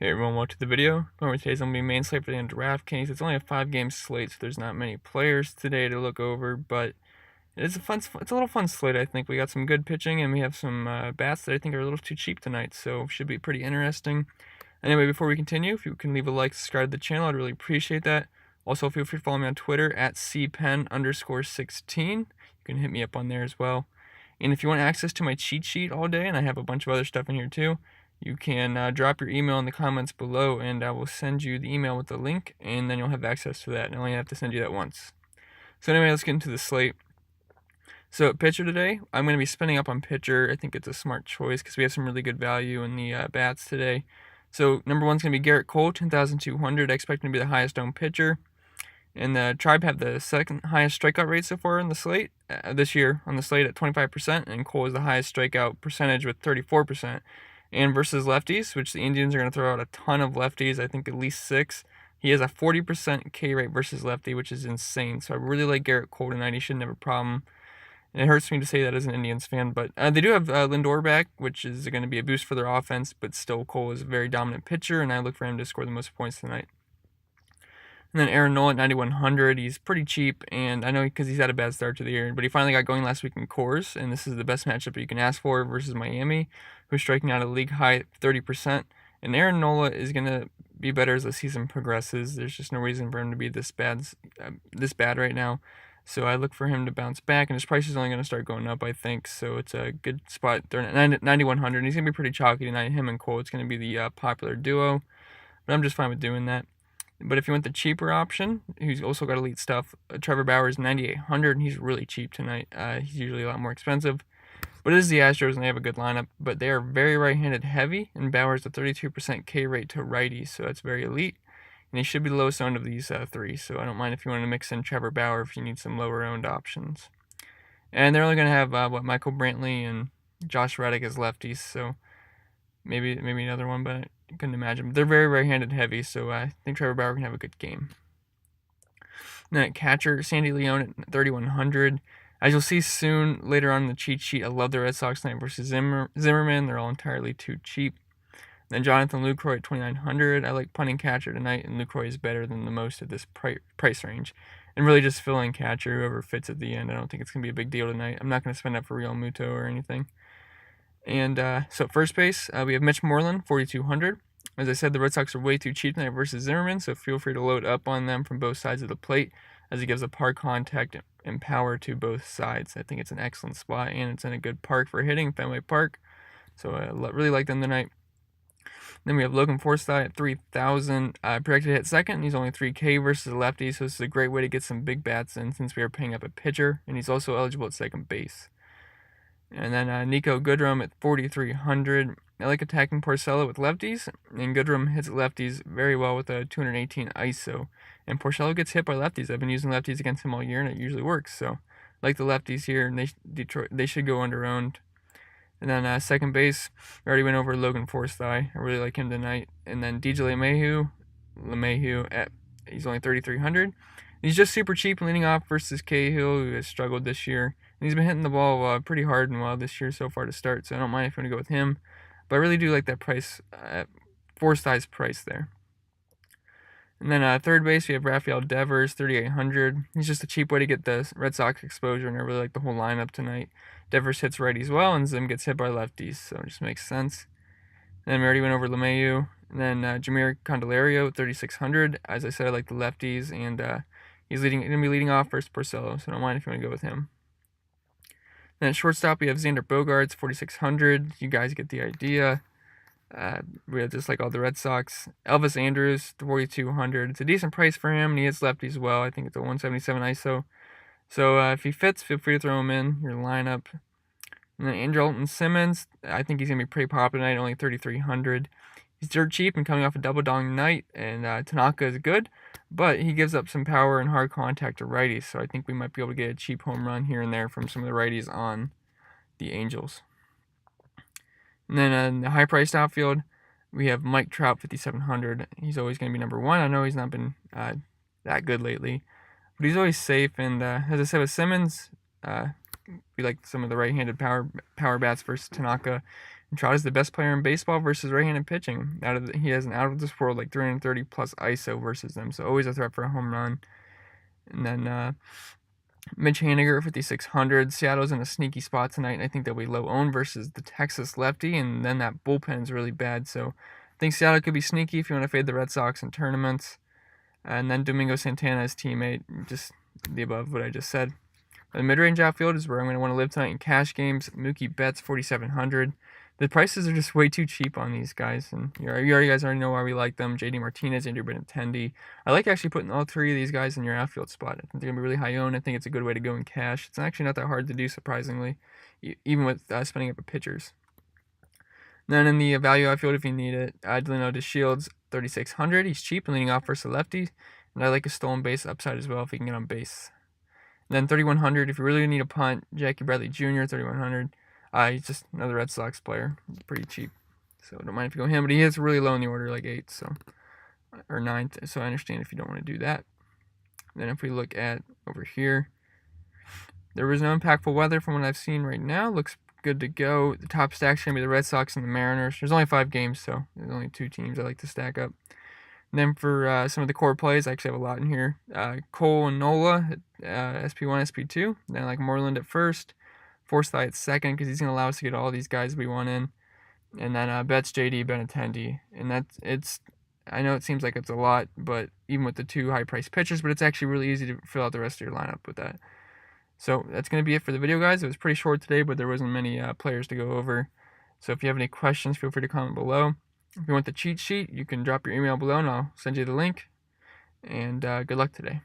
Hey everyone, welcome to the video. Today's going to be main slate for the DraftKings. It's only a 5-game slate, so there's not many players today to look over, but it's a little fun slate. I think we got some good pitching, and we have some bats that I think are a little too cheap tonight, so should be pretty interesting. Anyway, before we continue, if you can leave a like, subscribe to the channel, I'd really appreciate that. Also, feel free to follow me on Twitter at cpen_16. You can hit me up on there as well. And if you want access to my cheat sheet all day, and I have a bunch of other stuff in here too, you can drop your email in the comments below, and I will send you the email with the link, and then you'll have access to that, and I only have to send you that once. So anyway, let's get into the slate. So pitcher today, I'm going to be spinning up on pitcher. I think it's a smart choice because we have some really good value in the bats today. So number one's going to be Garrett Cole, 10,200. I expect him to be the highest owned pitcher. And the Tribe have the second highest strikeout rate so far in the slate this year on the slate at 25%, and Cole is the highest strikeout percentage with 34%. And versus lefties, which the Indians are going to throw out a ton of lefties, I think at least 6. He has a 40% K rate versus lefty, which is insane. So I really like Garrett Cole tonight. He shouldn't have a problem. And it hurts me to say that as an Indians fan, but they do have Lindor back, which is going to be a boost for their offense, but still Cole is a very dominant pitcher, and I look for him to score the most points tonight. And then Aaron Nola at 9,100. He's pretty cheap, and I know because he's had a bad start to the year, but he finally got going last week in Coors, and this is the best matchup you can ask for versus Miami, who's striking out a league high 30%. And Aaron Nola is going to be better as the season progresses. There's just no reason for him to be this bad right now. So I look for him to bounce back, and his price is only going to start going up, I think. So it's a good spot. They're at 9,100, and he's going to be pretty chalky tonight. Him and Cole, it's going to be the popular duo, but I'm just fine with doing that. But if you want the cheaper option, who's also got elite stuff, Trevor Bauer is 9,800, and he's really cheap tonight. He's usually a lot more expensive. But it is the Astros, and they have a good lineup. But they are very right-handed heavy, and Bauer's a 32% K rate to righties, so that's very elite. And he should be the lowest owned of these three, so I don't mind if you want to mix in Trevor Bauer if you need some lower-owned options. And they're only going to have, Michael Brantley and Josh Reddick as lefties, so maybe another one, but I couldn't imagine. They're very right-handed heavy, so I think Trevor Bauer can have a good game. And then at catcher, Sandy Leone at 3,100. As you'll see soon, later on in the cheat sheet, I love the Red Sox tonight versus Zimmerman. They're all entirely too cheap. Then Jonathan Lucroy at 2,900. I like punting catcher tonight, and Lucroy is better than the most at this price range. And really just fill in catcher, whoever fits at the end. I don't think it's going to be a big deal tonight. I'm not going to spend up for Real Muto or anything. And so at first base, we have Mitch Moreland, 4,200. As I said, the Red Sox are way too cheap tonight versus Zimmerman, so feel free to load up on them from both sides of the plate, as it gives a park contact and power to both sides. I think it's an excellent spot, and it's in a good park for hitting, Fenway Park. So I really like them tonight. Then we have Logan Forsythe at 3,000. Projected to hit second, and he's only 3K versus a lefty, so this is a great way to get some big bats in since we are paying up a pitcher, and he's also eligible at second base. And then Nico Goodrum at 4,300. I like attacking Porcello with lefties, and Goodrum hits lefties very well with a 218 ISO. And Porcello gets hit by lefties. I've been using lefties against him all year, and it usually works. So I like the lefties here, and they should go under-owned. And then second base, we already went over Logan Forsythe. I really like him tonight. And then DJ LeMahieu he's only 3,300. He's just super cheap leading off versus Cahill, who has struggled this year. And he's been hitting the ball pretty hard and well this year so far to start, so I don't mind if you want to go with him. But I really do like that price, Forsythe's price there. And then third base, we have Rafael Devers, 3,800. He's just a cheap way to get the Red Sox exposure, and I really like the whole lineup tonight. Devers hits righties well, and Zim gets hit by lefties, so it just makes sense. And then we already went over LeMahieu. And then Jamier Candelario, 3,600. As I said, I like the lefties, and he's going to be leading off versus Porcello, so I don't mind if you want to go with him. Then at shortstop, we have Xander Bogaerts, 4,600. You guys get the idea. We have just like all the Red Sox. Elvis Andrus, 4,200. It's a decent price for him, and he hits lefties well. I think it's a 177 ISO. So if he fits, feel free to throw him in your lineup. And then Andrelton Simmons, I think he's going to be pretty popular tonight, only 3,300. He's dirt cheap and coming off a double-dong night, and Tanaka is good, but he gives up some power and hard contact to righties, so I think we might be able to get a cheap home run here and there from some of the righties on the Angels. And then in the high-priced outfield, we have Mike Trout, 5,700. He's always going to be number one. I know he's not been that good lately, but he's always safe, and as I said with Simmons, we like some of the right-handed power bats versus Tanaka. And Trout is the best player in baseball versus right-handed pitching. He has an out of this world like 330 plus ISO versus them, so always a threat for a home run. And then Mitch Haniger, 5,600. Seattle's in a sneaky spot tonight, and I think they'll be low owned versus the Texas lefty, and then that bullpen's really bad. So I think Seattle could be sneaky if you want to fade the Red Sox in tournaments. And then Domingo Santana, his teammate, just the above what I just said. The mid-range outfield is where I'm going to want to live tonight in cash games. Mookie Betts, 4,700. The prices are just way too cheap on these guys, and you guys already know why we like them. JD Martinez, Andrew Benintendi. I like actually putting all three of these guys in your outfield spot. I think they're going to be really high owned. I think it's a good way to go in cash. It's actually not that hard to do, surprisingly, even with spending up at pitchers. Then in the value outfield, if you need it, Delino DeShields, 3,600. He's cheap and leading off versus a lefty, and I like a stolen base upside as well if he can get on base. And then 3,100, if you really need a punt, Jackie Bradley Jr., 3,100. He's just another Red Sox player. He's pretty cheap, so don't mind if you go him. But he is really low in the order, like 8th, so or 9th. So I understand if you don't want to do that. Then if we look at over here, there was no impactful weather from what I've seen right now. Looks good to go. The top stack's gonna be the Red Sox and the Mariners. There's only 5 games, so there's only 2 teams I like to stack up. And then for some of the core plays, I actually have a lot in here. Cole and Nola at SP1, SP2. Then I like Moreland at first. Forsythe at second because he's going to allow us to get all these guys we want in. And then Betts, JD, Benintendi. And I know it seems like it's a lot, but even with the 2 high-priced pitchers, but it's actually really easy to fill out the rest of your lineup with that. So that's going to be it for the video, guys. It was pretty short today, but there wasn't many players to go over. So if you have any questions, feel free to comment below. If you want the cheat sheet, you can drop your email below and I'll send you the link. And good luck today.